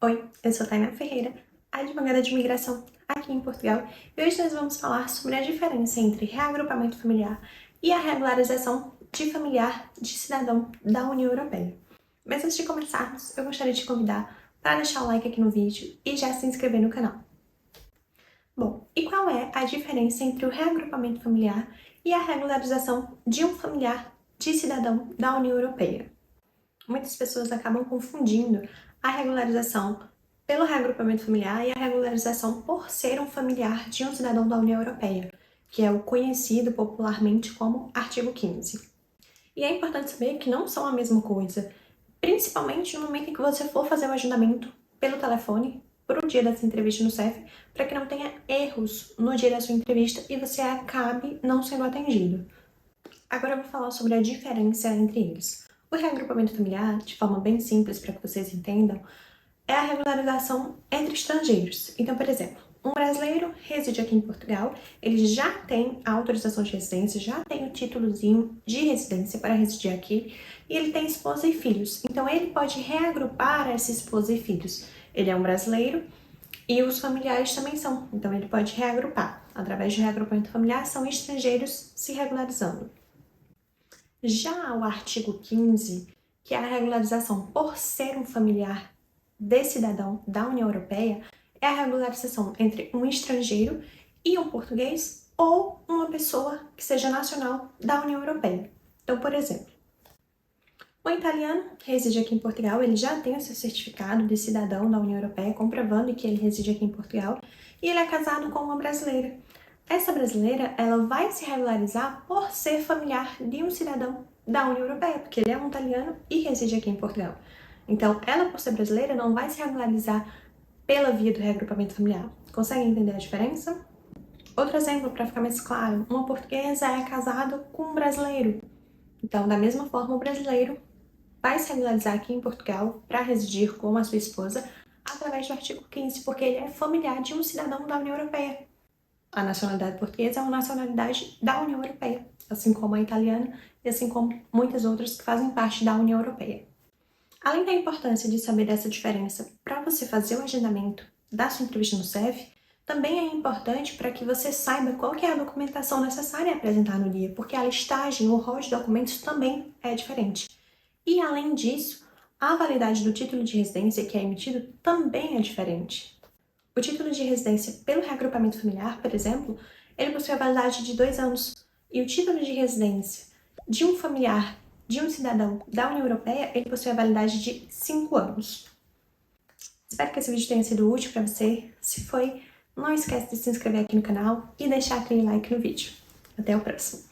Oi, eu sou Tainá Ferreira, advogada de imigração aqui em Portugal, e hoje nós vamos falar sobre a diferença entre reagrupamento familiar e a regularização de familiar de cidadão da União Europeia. Mas antes de começarmos, eu gostaria de te convidar para deixar o like aqui no vídeo e já se inscrever no canal. Bom, e qual é a diferença entre o reagrupamento familiar e a regularização de um familiar de cidadão da União Europeia? Muitas pessoas acabam confundindo a regularização pelo reagrupamento familiar e a regularização por ser um familiar de um cidadão da União Europeia, que é o conhecido popularmente como artigo 15. E é importante saber que não são a mesma coisa, principalmente no momento em que você for fazer o agendamento pelo telefone para o dia dessa entrevista no CEF, para que não tenha erros no dia da sua entrevista e você acabe não sendo atendido. Agora eu vou falar sobre a diferença entre eles. O reagrupamento familiar, de forma bem simples para que vocês entendam, é a regularização entre estrangeiros. Então, por exemplo, um brasileiro reside aqui em Portugal, ele já tem a autorização de residência, já tem o títulozinho de residência para residir aqui, e ele tem esposa e filhos. Então, ele pode reagrupar essa esposa e filhos. Ele é um brasileiro e os familiares também são. Então, ele pode reagrupar. Através de reagrupamento familiar, são estrangeiros se regularizando. Já o artigo 15, que é a regularização por ser um familiar de cidadão da União Europeia, é a regularização entre um estrangeiro e um português ou uma pessoa que seja nacional da União Europeia. Então, por exemplo, o italiano que reside aqui em Portugal, ele já tem o seu certificado de cidadão da União Europeia, comprovando que ele reside aqui em Portugal, e ele é casado com uma brasileira. Essa brasileira, ela vai se regularizar por ser familiar de um cidadão da União Europeia, porque ele é um italiano e reside aqui em Portugal. Então, ela, por ser brasileira, não vai se regularizar pela via do reagrupamento familiar. Conseguem entender a diferença? Outro exemplo, para ficar mais claro, uma portuguesa é casada com um brasileiro. Então, da mesma forma, o brasileiro vai se regularizar aqui em Portugal para residir com a sua esposa através do artigo 15, porque ele é familiar de um cidadão da União Europeia. A nacionalidade portuguesa é uma nacionalidade da União Europeia, assim como a italiana e assim como muitas outras que fazem parte da União Europeia. Além da importância de saber dessa diferença para você fazer o agendamento da sua entrevista no CEF, também é importante para que você saiba qual que é a documentação necessária a apresentar no dia, porque a listagem, o rol de documentos também é diferente. E além disso, a validade do título de residência que é emitido também é diferente. O título de residência pelo reagrupamento familiar, por exemplo, ele possui a validade de 2 anos. E o título de residência de um familiar de um cidadão da União Europeia, ele possui a validade de 5 anos. Espero que esse vídeo tenha sido útil para você. Se foi, não esquece de se inscrever aqui no canal e deixar aquele like no vídeo. Até o próximo!